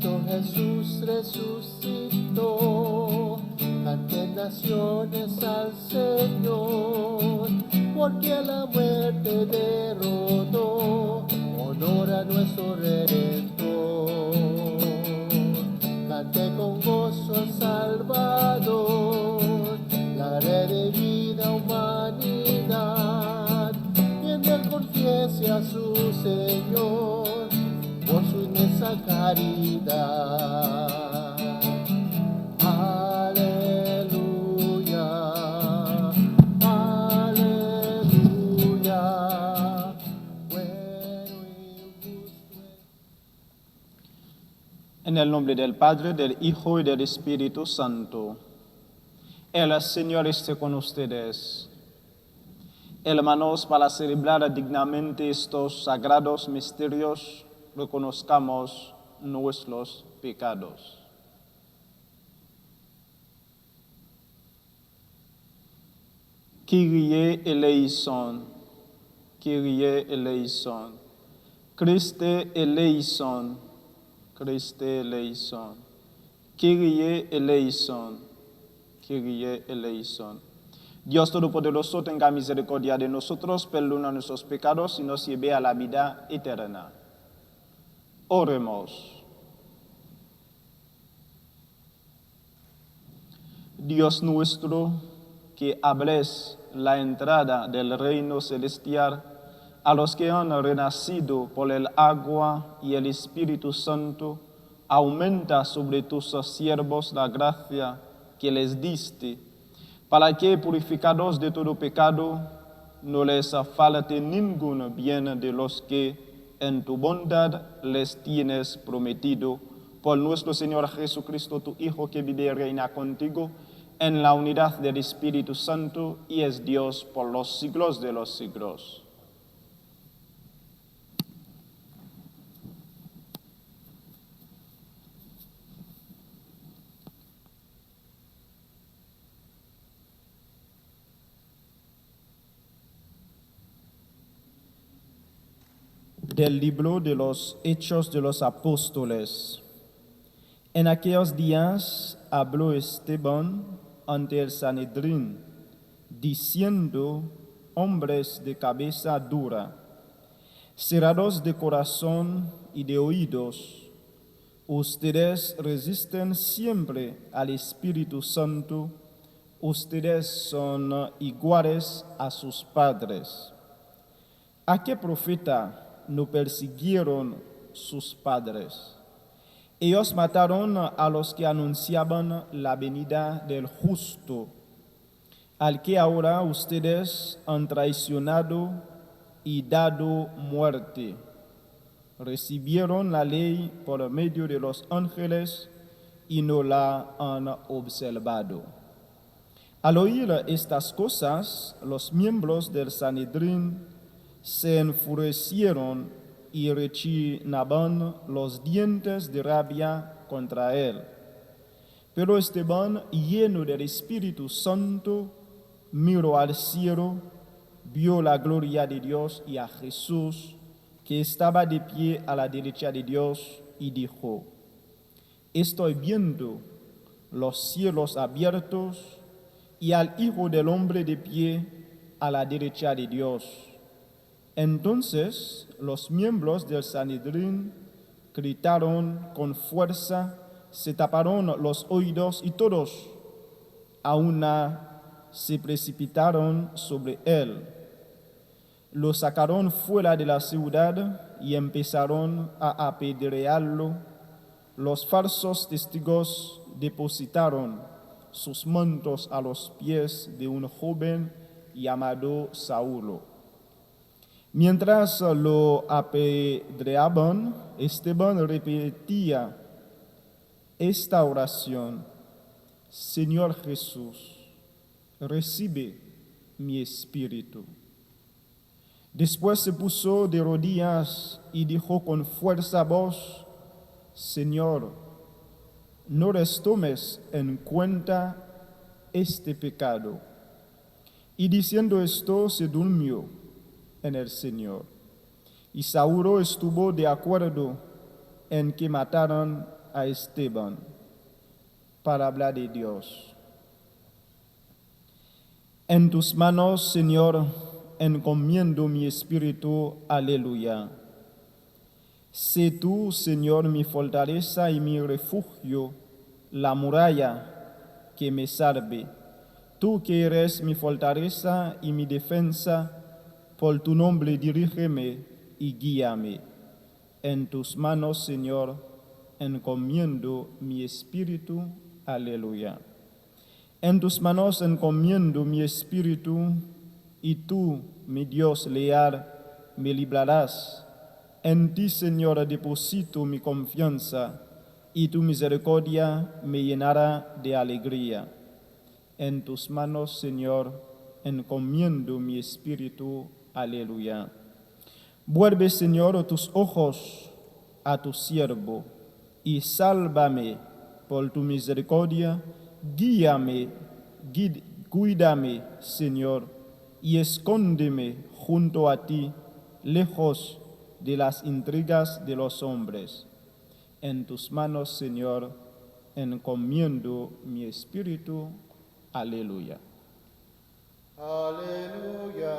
Cristo Jesús resucitó, canten naciones al Señor, porque la muerte derrotó, honor a nuestro Redentor. Cante con gozo al Salvador, la redimida humanidad, y en él confiese a su Señor por su inmensa caridad. Aleluya, aleluya. Bueno y justo En el nombre del Padre, del Hijo y del Espíritu Santo. El Señor esté con ustedes. Hermanos, para celebrar dignamente estos sagrados misterios, reconozcamos nuestros pecados. Kyrie eleison, Kyrie eleison, Christe eleison, Christe eleison, Kyrie eleison, Kyrie eleison. Dios Todopoderoso, tenga misericordia de nosotros, perdona nuestros pecados y nos lleve a la vida eterna. Oremos. Dios nuestro, que abres la entrada del reino celestial a los que han renacido por el agua y el Espíritu Santo, aumenta sobre tus siervos la gracia que les diste, para que, purificados de todo pecado, no les falte ningún bien de los que en tu bondad les tienes prometido, por nuestro Señor Jesucristo, tu Hijo, que vive y reina contigo en la unidad del Espíritu Santo y es Dios por los siglos de los siglos. Del libro de los Hechos de los Apóstoles. En aquellos días habló Esteban ante el Sanedrín, diciendo: hombres de cabeza dura, cerrados de corazón y de oídos, ustedes resisten siempre al Espíritu Santo, ustedes son iguales a sus padres. ¿A qué profeta no persiguieron sus padres? Ellos mataron a los que anunciaban la venida del justo, al que ahora ustedes han traicionado y dado muerte. Recibieron la ley por medio de los ángeles y no la han observado. Al oír estas cosas, los miembros del Sanedrín se enfurecieron y rechinaban los dientes de rabia contra él. Pero Esteban, lleno del Espíritu Santo, miró al cielo, vio la gloria de Dios y a Jesús, que estaba de pie a la derecha de Dios, y dijo: estoy viendo los cielos abiertos y al Hijo del Hombre de pie a la derecha de Dios. Entonces los miembros del Sanedrín gritaron con fuerza, se taparon los oídos y todos a una se precipitaron sobre él. Lo sacaron fuera de la ciudad y empezaron a apedrearlo. Los falsos testigos depositaron sus mantos a los pies de un joven llamado Saulo. Mientras lo apedreaban, Esteban repetía esta oración: Señor Jesús, recibe mi espíritu. Después se puso de rodillas y dijo con fuerza voz: Señor, no les tomes en cuenta este pecado. Y diciendo esto, se durmió en el Señor. Y Saulo estuvo de acuerdo en que mataran a Esteban. Palabra de Dios. En tus manos, Señor, encomiendo mi espíritu. Aleluya. Sé tú, Señor, mi fortaleza y mi refugio, la muralla que me salve. Tú que eres mi fortaleza y mi defensa, por tu nombre dirígeme y guíame. En tus manos, Señor, encomiendo mi espíritu. Aleluya. En tus manos encomiendo mi espíritu, y tú, mi Dios leal, me librarás. En ti, Señor, deposito mi confianza, y tu misericordia me llenará de alegría. En tus manos, Señor, encomiendo mi espíritu. Aleluya. Vuelve, Señor, tus ojos a tu siervo, y sálvame por tu misericordia. Guíame, cuídame, Señor, y escóndeme junto a ti, lejos de las intrigas de los hombres. En tus manos, Señor, encomiendo mi espíritu. Aleluya. Aleluya.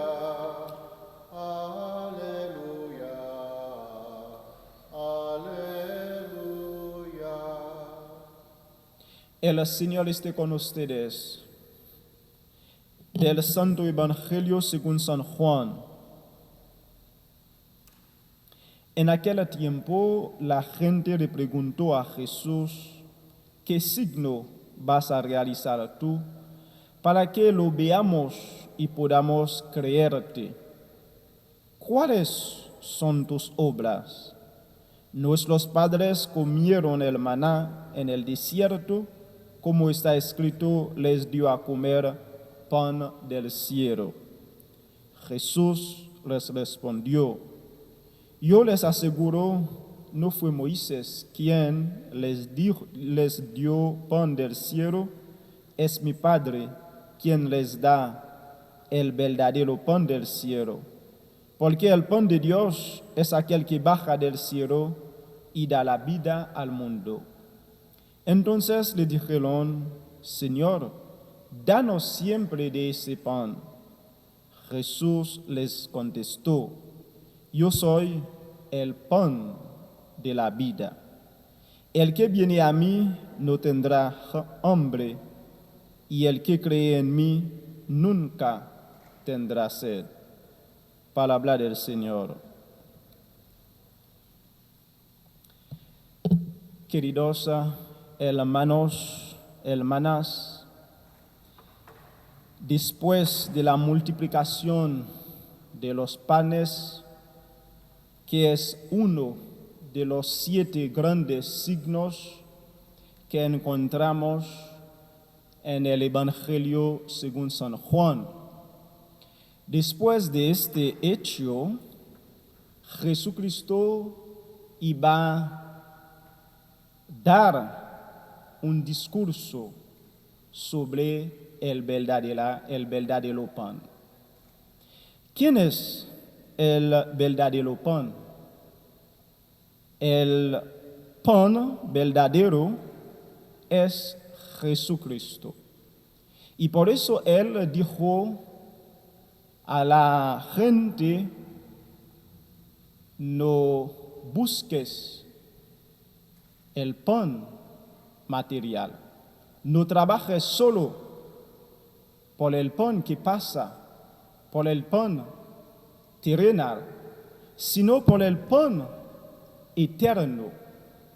Aleluya. Aleluya. El Señor esté con ustedes. Del Santo Evangelio según San Juan. En aquel tiempo la gente le preguntó a Jesús: ¿qué signo vas a realizar tú para que lo veamos y podamos creerte? ¿Cuáles son tus obras? Nuestros padres comieron el maná en el desierto, como está escrito, les dio a comer pan del cielo. Jesús les respondió: yo les aseguro, no fue Moisés quien les dio pan del cielo, es mi Padre quien les da el verdadero pan del cielo. Porque el pan de Dios es aquel que baja del cielo y da la vida al mundo. Entonces le dijeron: Señor, danos siempre de ese pan. Jesús les contestó: yo soy el pan de la vida. El que viene a mí no tendrá hambre, y el que cree en mí nunca tendrá sed. Palabra del Señor. Queridos hermanos, hermanas, después de la multiplicación de los panes, que es uno de los 7 grandes signos que encontramos en el Evangelio según San Juan. Después de este hecho, Jesucristo iba a dar un discurso sobre el verdadero pan. ¿Quién es el verdadero pan? El pan verdadero es Jesucristo. Y por eso Él dijo a la gente: no busques el pan material, no trabajes solo por el pan que pasa, por el pan terrenal, sino por el pan eterno,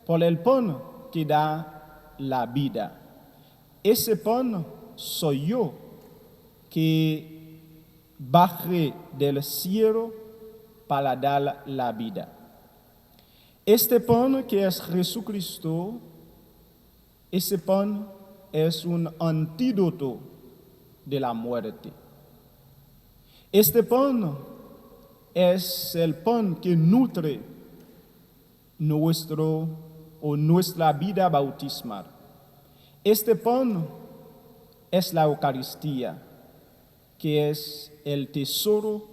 por el pan que da la vida. Ese pan soy yo, que bajé del cielo para dar la vida. Este pan que es Jesucristo, ese pan es un antídoto de la muerte. Este pan es el pan que nutre nuestra vida bautismal. Este pan es la Eucaristía, que es el tesoro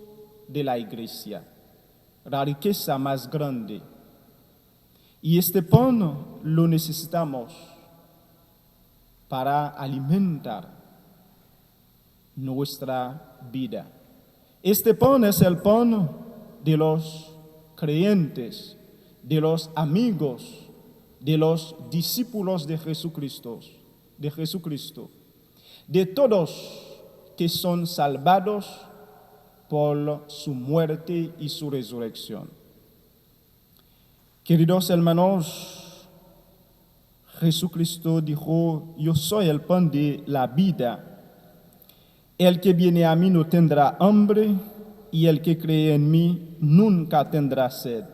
de la Iglesia, la riqueza más grande. Y este pan lo necesitamos para alimentar nuestra vida. Este pan es el pan de los creyentes, de los amigos, de los discípulos de Jesucristo, de todos que son salvados por su muerte y su resurrección. Queridos hermanos, Jesucristo dijo: yo soy el pan de la vida. El que viene a mí no tendrá hambre, y el que cree en mí nunca tendrá sed.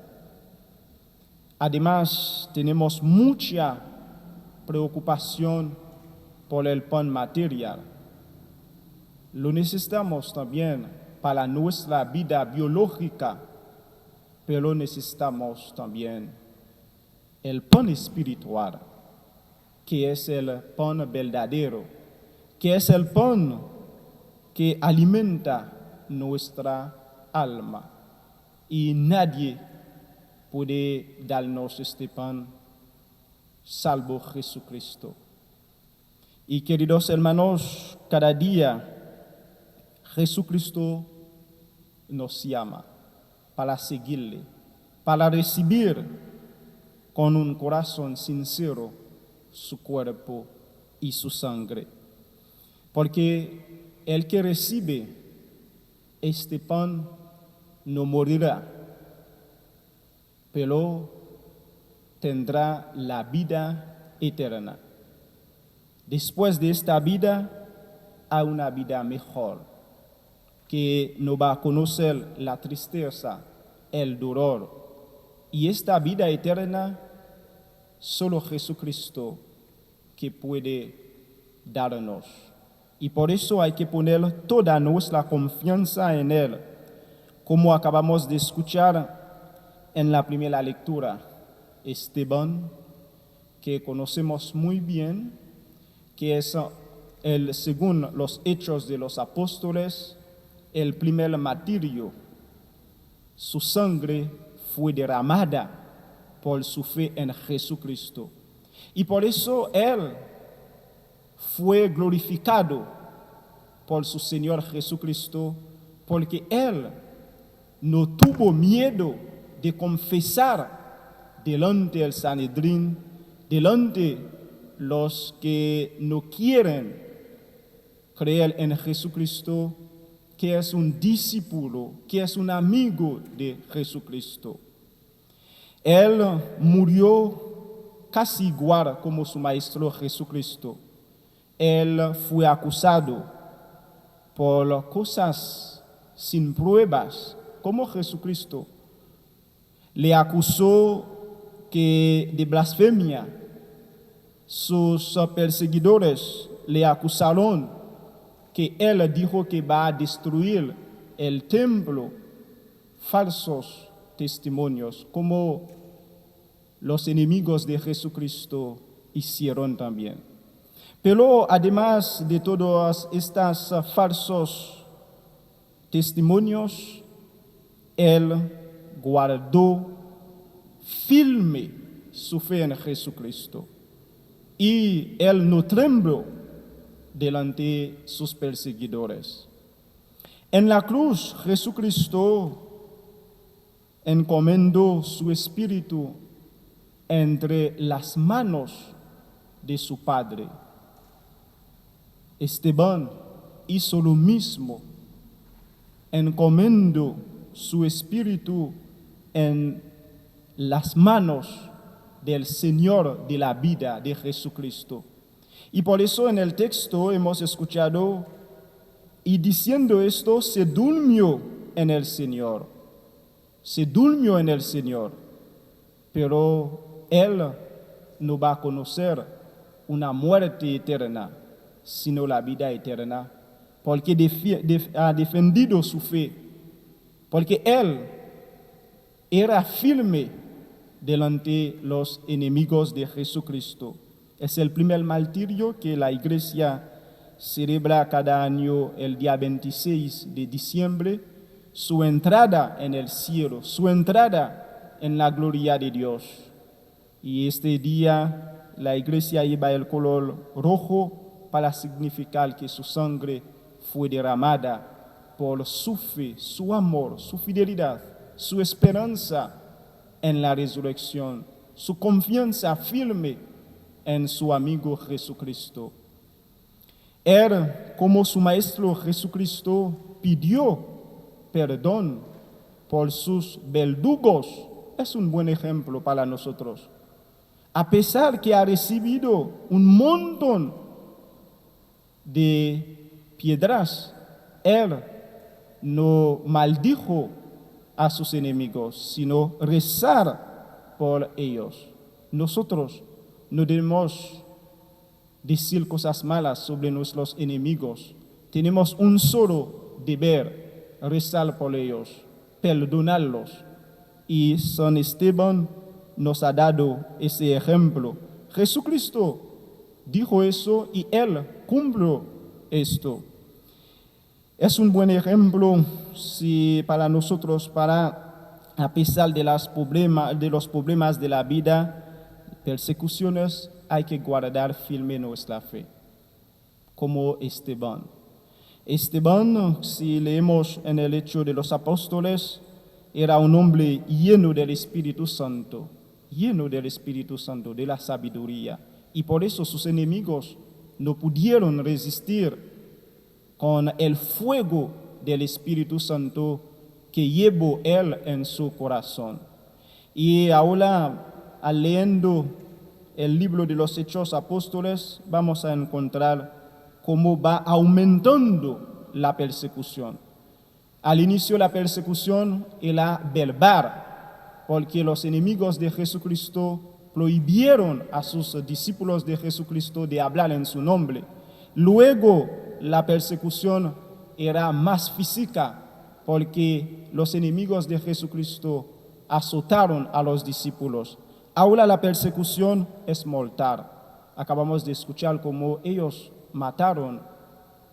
Además, tenemos mucha preocupación por el pan material. Lo necesitamos también para nuestra vida biológica, pero necesitamos también el pan espiritual, que es el pan verdadero, que es el pan que alimenta nuestra alma. Y nadie puede darnos este pan salvo Jesucristo. Y queridos hermanos, cada día Jesucristo nos llama para seguirle, para recibir con un corazón sincero su cuerpo y su sangre. Porque el que recibe este pan no morirá, pero tendrá la vida eterna. Después de esta vida, hay una vida mejor, que no va a conocer la tristeza, el dolor. Y esta vida eterna, solo Jesucristo que puede darnos. Y por eso hay que poner toda nuestra confianza en Él, como acabamos de escuchar en la primera lectura. Esteban, que conocemos muy bien, que es según los Hechos de los Apóstoles, el primer martirio. Su sangre fue derramada por su fe en Jesucristo. Y por eso Él fue glorificado por su Señor Jesucristo, porque Él no tuvo miedo de confesar delante del Sanedrín, delante los que no quieren creer en Jesucristo, que es un discípulo, que es un amigo de Jesucristo. Él murió casi igual como su Maestro Jesucristo. Él fue acusado por cosas sin pruebas, como Jesucristo. Le acusó de blasfemia. Sus perseguidores le acusaron que él dijo que va a destruir el templo. Falsos testimonios, como los enemigos de Jesucristo hicieron también. Pero además de todos estos falsos testimonios, Él guardó firme su fe en Jesucristo. Y Él no tembló delante de sus perseguidores. En la cruz, Jesucristo encomendó su espíritu entre las manos de su Padre. Esteban hizo lo mismo, encomendó su espíritu en las manos del Señor de la vida, de Jesucristo. Y por eso en el texto hemos escuchado: y diciendo esto, se durmió en el Señor. Se durmió en el Señor. Pero Él no va a conocer una muerte eterna, sino la vida eterna, porque ha defendido su fe, porque Él era firme delante de los enemigos de Jesucristo. Es el primer martirio que la Iglesia celebra cada año el día 26 de diciembre, su entrada en el cielo, su entrada en la gloria de Dios. Y este día la iglesia lleva el color rojo para significar que su sangre fue derramada por su fe, su amor, su fidelidad, su esperanza en la resurrección, su confianza firme en su amigo Jesucristo. Él, como su Maestro Jesucristo, pidió perdón por sus verdugos. Es un buen ejemplo para nosotros. A pesar que ha recibido un montón de piedras, Él no maldijo a sus enemigos, sino rezar por ellos. Nosotros no debemos decir cosas malas sobre nuestros enemigos. Tenemos un solo deber: rezar por ellos, perdonarlos. Y San Esteban nos ha dado ese ejemplo. Jesucristo dijo eso y Él cumplió esto. Es un buen ejemplo para nosotros, a pesar de los problemas de la vida, persecuciones, hay que guardar firme nuestra fe, como Esteban. Esteban, si leemos en el Hecho de los Apóstoles, era un hombre lleno del Espíritu Santo, de la sabiduría. Y por eso sus enemigos no pudieron resistir con el fuego del Espíritu Santo que llevó él en su corazón. Y ahora, leyendo el libro de los Hechos Apóstoles, vamos a encontrar cómo va aumentando la persecución. Al inicio la persecución era verbal, porque los enemigos de Jesucristo prohibieron a sus discípulos de Jesucristo de hablar en su nombre. Luego la persecución era más física, porque los enemigos de Jesucristo azotaron a los discípulos. Ahora la persecución es mortal. Acabamos de escuchar cómo ellos mataron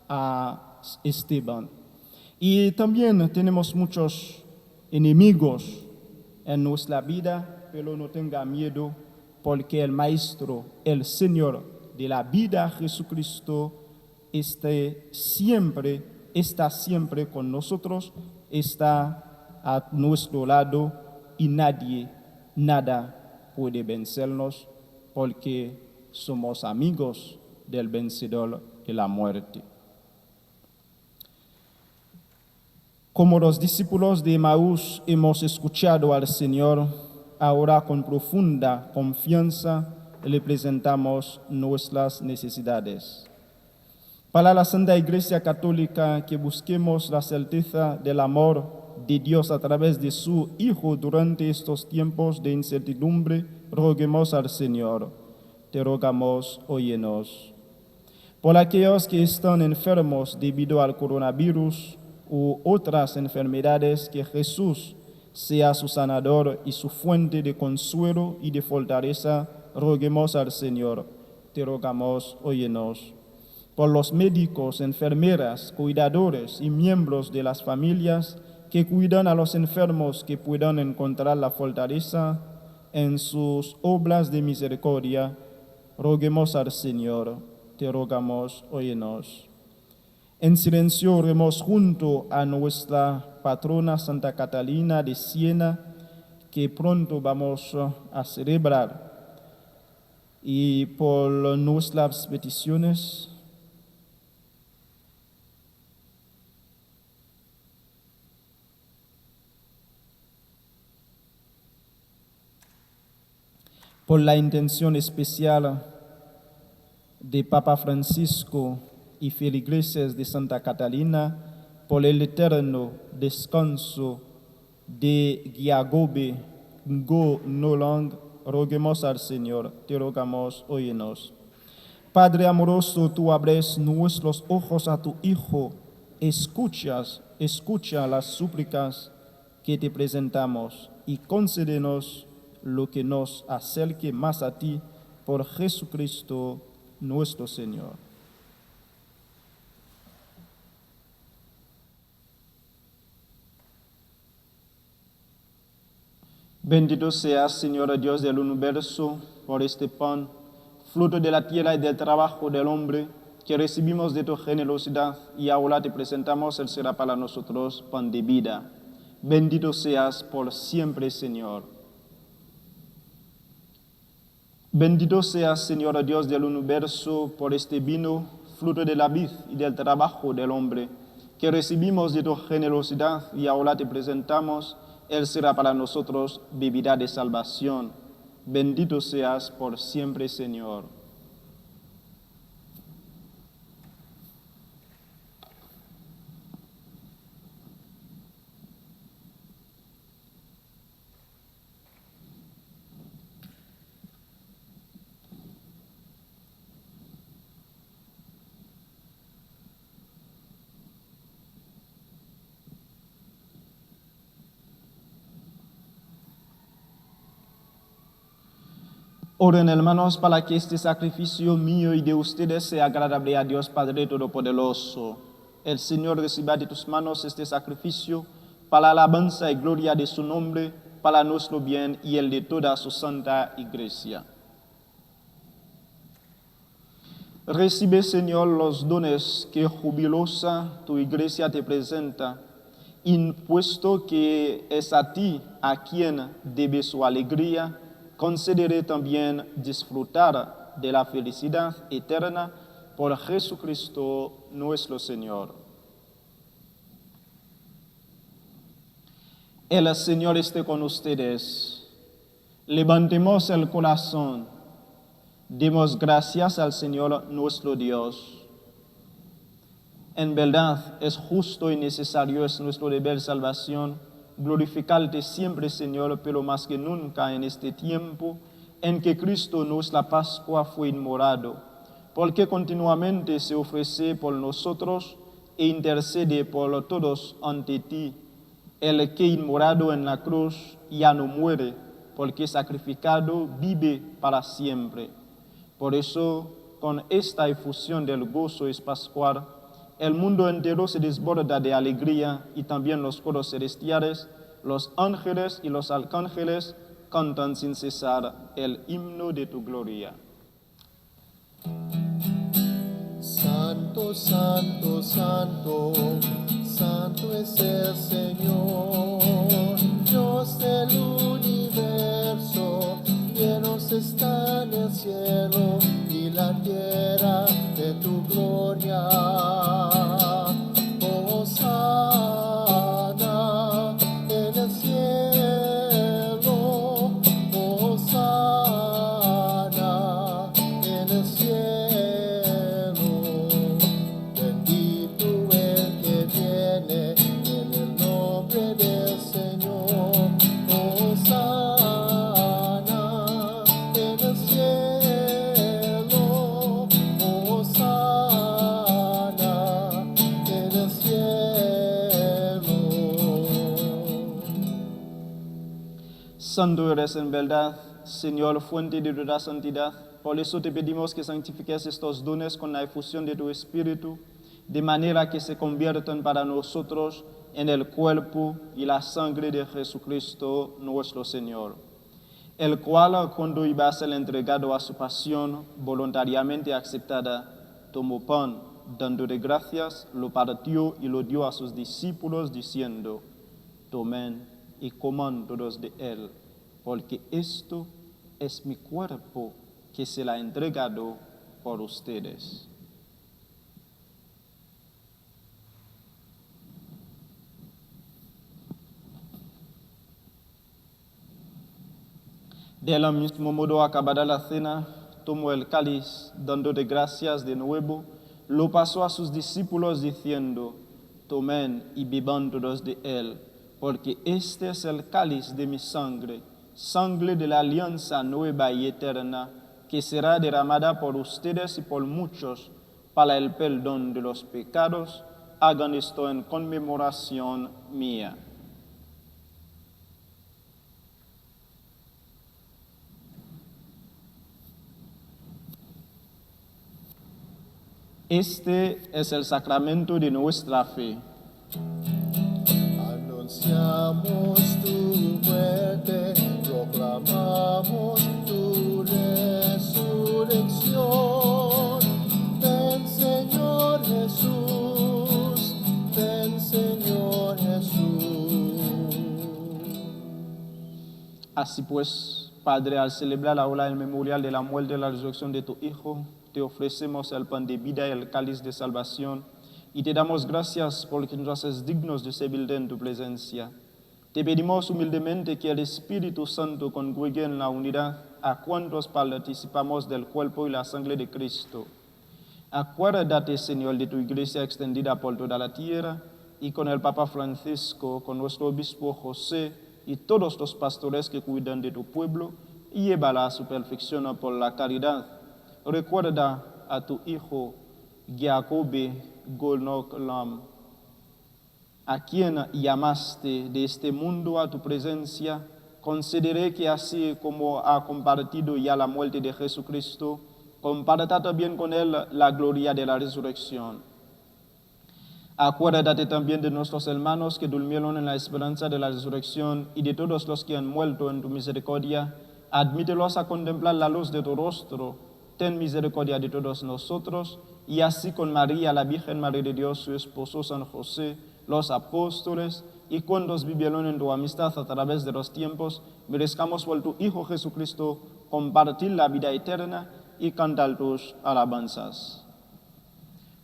a Esteban. Y también tenemos muchos enemigos en nuestra vida, pero no tenga miedo, porque el Maestro, el Señor de la vida, Jesucristo, está siempre con nosotros, está a nuestro lado y nada puede vencernos, porque somos amigos del vencedor de la muerte. Como los discípulos de Emaús hemos escuchado al Señor, ahora con profunda confianza le presentamos nuestras necesidades. Para la Santa Iglesia Católica, que busquemos la certeza del amor de Dios a través de su Hijo durante estos tiempos de incertidumbre, roguemos al Señor. Te rogamos, óyenos. Por aquellos que están enfermos debido al coronavirus u otras enfermedades, que Jesús sea su sanador y su fuente de consuelo y de fortaleza, roguemos al Señor. Te rogamos, óyenos. Por los médicos, enfermeras, cuidadores y miembros de las familias que cuidan a los enfermos, que puedan encontrar la fortaleza en sus obras de misericordia, roguemos al Señor. Te rogamos, óyenos. En silencio oremos junto a nuestra patrona Santa Catalina de Siena, que pronto vamos a celebrar. Y por nuestras peticiones, por la intención especial de Papa Francisco y feligreses de Santa Catalina, por el eterno descanso de Giacobe Ngo Nolang, roguemos al Señor. Te rogamos, óyenos. Padre amoroso, tú abres nuestros ojos a tu Hijo, escucha las súplicas que te presentamos y concédenos lo que nos acerque más a ti, por Jesucristo nuestro Señor. Bendito seas, Señor Dios del universo, por este pan, fruto de la tierra y del trabajo del hombre, que recibimos de tu generosidad y ahora te presentamos, Él será para nosotros pan de vida. Bendito seas por siempre, Señor. Bendito seas, Señor Dios del universo, por este vino, fruto de la vid y del trabajo del hombre, que recibimos de tu generosidad y ahora te presentamos, Él será para nosotros bebida de salvación. Bendito seas por siempre, Señor. Oren, hermanos, para que este sacrificio mío y de ustedes sea agradable a Dios Padre Todopoderoso. El Señor reciba de tus manos este sacrificio para la alabanza y gloria de su nombre, para nuestro bien y el de toda su santa iglesia. Recibe, Señor, los dones que jubilosa tu iglesia te presenta, impuesto que es a ti a quien debe su alegría. Concederé también disfrutar de la felicidad eterna por Jesucristo nuestro Señor. El Señor esté con ustedes. Levantemos el corazón. Demos gracias al Señor nuestro Dios. En verdad es justo y necesario, es nuestro deber salvación, glorificarte siempre, Señor, pero más que nunca en este tiempo en que Cristo nuestra Pascua fue inmolado, porque continuamente se ofrece por nosotros e intercede por todos ante ti, el que inmolado en la cruz ya no muere, porque sacrificado vive para siempre. Por eso, con esta efusión del gozo pascual, el mundo entero se desborda de alegría y también los coros celestiales, los ángeles y los arcángeles cantan sin cesar el himno de tu gloria. Santo, santo, santo, santo es el Señor, Dios del universo, llenos están el cielo y la tierra de tu gloria. Hosana en el cielo, Hosana en el cielo. Bendito el que viene en el nombre del Señor. Hosana en el cielo, Hosana en el cielo. Santo eres en verdad, Señor, fuente de toda santidad. Por eso te pedimos que santifiques estos dones con la efusión de tu Espíritu, de manera que se conviertan para nosotros en el cuerpo y la sangre de Jesucristo nuestro Señor, el cual, cuando iba a ser entregado a su pasión voluntariamente aceptada, tomó pan, dándole gracias, lo partió y lo dio a sus discípulos, diciendo: tomen y coman todos de él, porque esto es mi cuerpo que se la ha entregado por ustedes. Del mismo modo, acabada la cena, tomó el cáliz, dándole gracias de nuevo, lo pasó a sus discípulos diciendo: tomen y beban todos de él, porque este es el cáliz de mi sangre, sangre de la alianza nueva y eterna, que será derramada por ustedes y por muchos para el perdón de los pecados. Hagan esto en conmemoración mía. Este es el sacramento de nuestra fe. Anunciamos tu muerte Así pues, Padre, al celebrar ahora el memorial de la muerte y la resurrección de tu Hijo, te ofrecemos el pan de vida y el cáliz de salvación, y te damos gracias porque nos haces dignos de servir en tu presencia. Te pedimos humildemente que el Espíritu Santo congregue en la unidad a cuantos participamos del cuerpo y la sangre de Cristo. Acuérdate, Señor, de tu iglesia extendida por toda la tierra, y con el Papa Francisco, con nuestro obispo José y todos los pastores que cuidan de tu pueblo, y llévala a su perfección por la caridad. Recuerda a tu hijo Jacobe Golnoklam, a quien llamaste de este mundo a tu presencia. Concederé que así como ha compartido ya la muerte de Jesucristo, comparta también con él la gloria de la resurrección. Acuérdate también de nuestros hermanos que durmieron en la esperanza de la resurrección y de todos los que han muerto en tu misericordia. Admítelos a contemplar la luz de tu rostro. Ten misericordia de todos nosotros, y así con María, la Virgen Madre de Dios, su esposo San José, los apóstoles y cuantos vivieron en tu amistad a través de los tiempos, merezcamos por tu Hijo Jesucristo compartir la vida eterna y cantar tus alabanzas.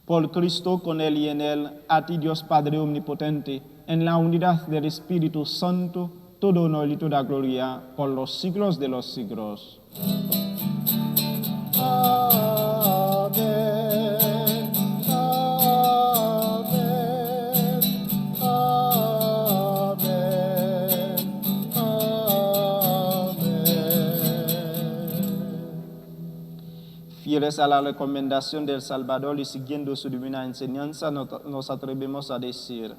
Por Cristo, con Él y en Él, a ti Dios Padre Omnipotente, en la unidad del Espíritu Santo, todo honor y toda gloria por los siglos de los siglos. Amén, amén, amén. Fieles a la recomendación del Salvador y siguiendo su divina enseñanza, nos atrevemos a decir: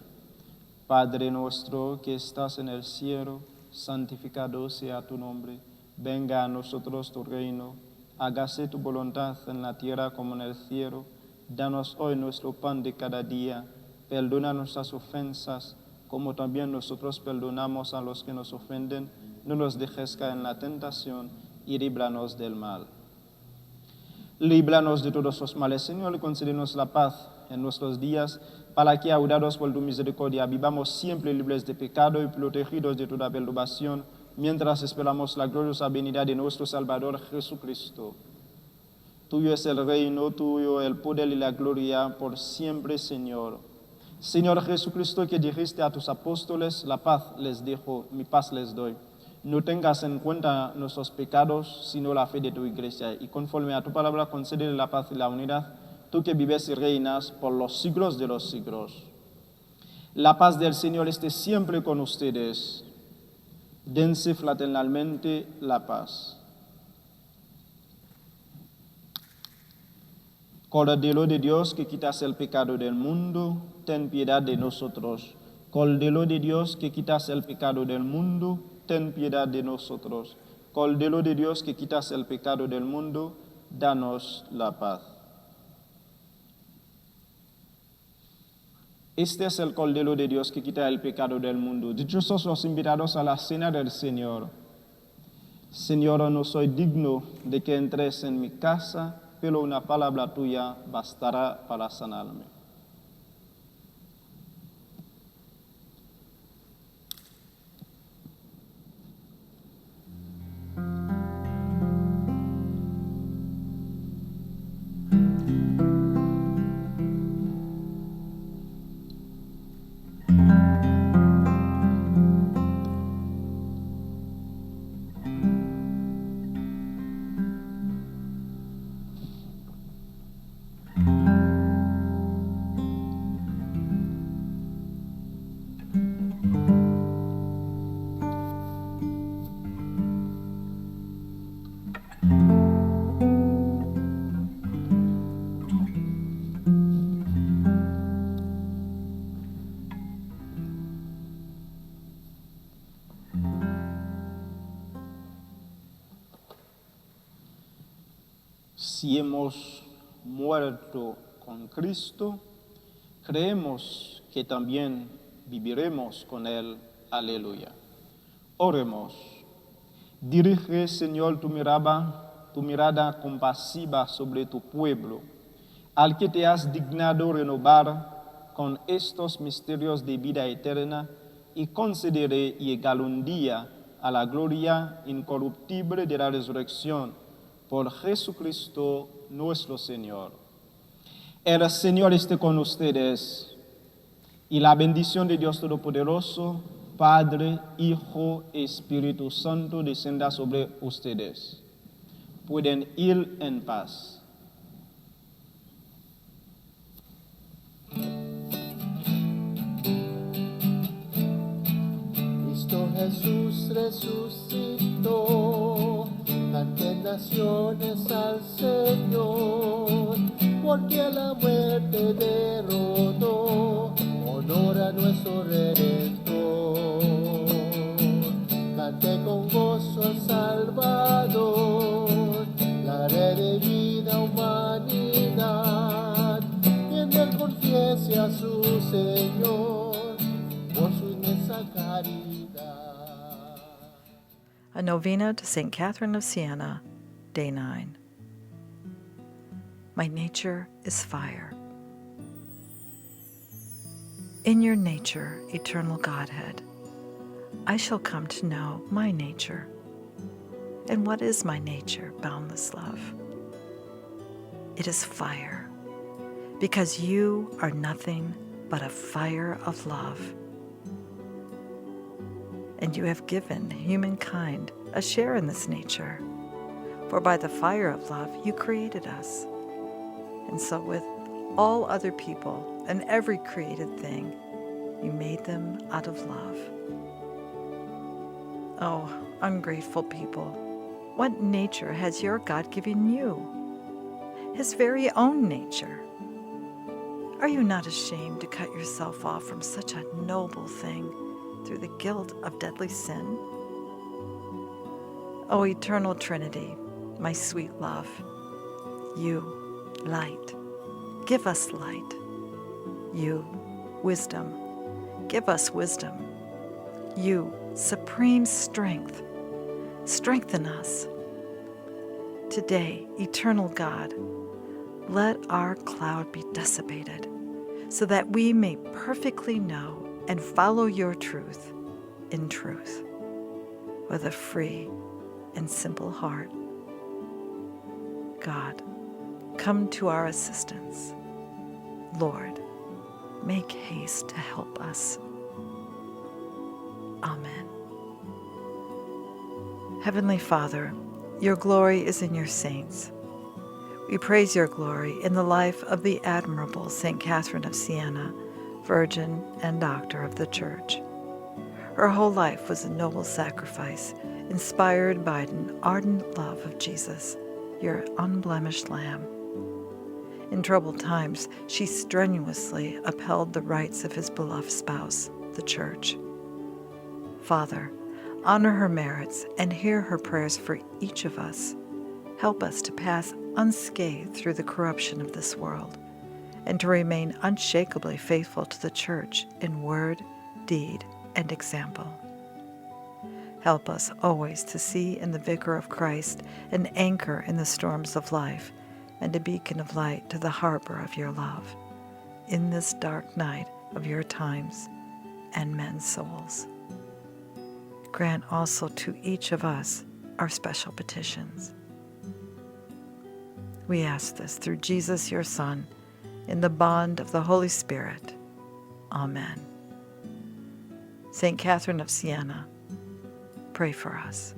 Padre nuestro que estás en el cielo, santificado sea tu nombre. Venga a nosotros tu reino. Hágase tu voluntad en la tierra como en el cielo. Danos hoy nuestro pan de cada día. Perdona nuestras ofensas, como también nosotros perdonamos a los que nos ofenden. No nos dejes caer en la tentación y líbranos del mal. Líbranos de todos los males, Señor, y concédenos la paz en nuestros días, para que, ayudados por tu misericordia, vivamos siempre libres de pecado y protegidos de toda perturbación, mientras esperamos la gloriosa venida de nuestro Salvador Jesucristo. Tuyo es el reino, tuyo el poder y la gloria por siempre, Señor. Señor Jesucristo, que dijiste a tus apóstoles: la paz les dejo, mi paz les doy. No tengas en cuenta nuestros pecados, sino la fe de tu iglesia, y conforme a tu palabra concédele la paz y la unidad, tú que vives y reinas por los siglos de los siglos. La paz del Señor esté siempre con ustedes. Dense fraternalmente la paz. Cordero de Dios, que quitas el pecado del mundo, ten piedad de nosotros. Cordero de Dios, que quitas el pecado del mundo, ten piedad de nosotros. Cordero de Dios, que quitas el pecado del mundo, danos la paz. Este es el Cordero de Dios que quita el pecado del mundo. Dichosos los invitados a la cena del Señor. Señor, no soy digno de que entres en mi casa, pero una palabra tuya bastará para sanarme. Si hemos muerto con Cristo, creemos que también viviremos con Él. Aleluya. Oremos. Dirige, Señor, tu mirada compasiva sobre tu pueblo, al que te has dignado renovar con estos misterios de vida eterna, y concederé llegar un día a la gloria incorruptible de la resurrección por Jesucristo nuestro Señor. El Señor esté con ustedes y la bendición de Dios Todopoderoso, Padre, Hijo, Espíritu Santo, descienda sobre ustedes. Pueden ir en paz. Cristo Jesús resucitó, canten naciones al Señor, porque la muerte derrotó, honor a nuestro Redentor. Cante con gozo al Salvador, la redimida humanidad, y en él confiese a su Señor, por su inmensa caridad. A Novena to St. Catherine of Siena, Day 9. My nature is fire. In your nature, eternal Godhead, I shall come to know my nature. And what is my nature, boundless love? It is fire, because you are nothing but a fire of love. And you have given humankind a share in this nature, for by the fire of love you created us. And so with all other people and every created thing, you made them out of love. Oh, ungrateful people, what nature has your God given you? His very own nature. Are you not ashamed to cut yourself off from such a noble thing through the guilt of deadly sin? O eternal Trinity, my sweet love, you, light, give us light. You, wisdom, give us wisdom. You, supreme strength, strengthen us. Today, eternal God, let our cloud be dissipated, so that we may perfectly know and follow your truth in truth, with a free and simple heart. God, come to our assistance. Lord, make haste to help us. Amen. Heavenly Father, your glory is in your saints. We praise your glory in the life of the admirable St. Catherine of Siena, Virgin and Doctor of the Church. Her whole life was a noble sacrifice, inspired by an ardent love of Jesus, your unblemished Lamb. In troubled times, she strenuously upheld the rights of his beloved spouse, the Church. Father, honor her merits and hear her prayers for each of us. Help us to pass unscathed through the corruption of this world, and to remain unshakably faithful to the Church in word, deed, and example. Help us always to see in the Vicar of Christ an anchor in the storms of life, and a beacon of light to the harbor of your love, in this dark night of your times and men's souls. Grant also to each of us our special petitions. We ask this through Jesus, your Son, in the bond of the Holy Spirit. Amen. St. Catherine of Siena, pray for us.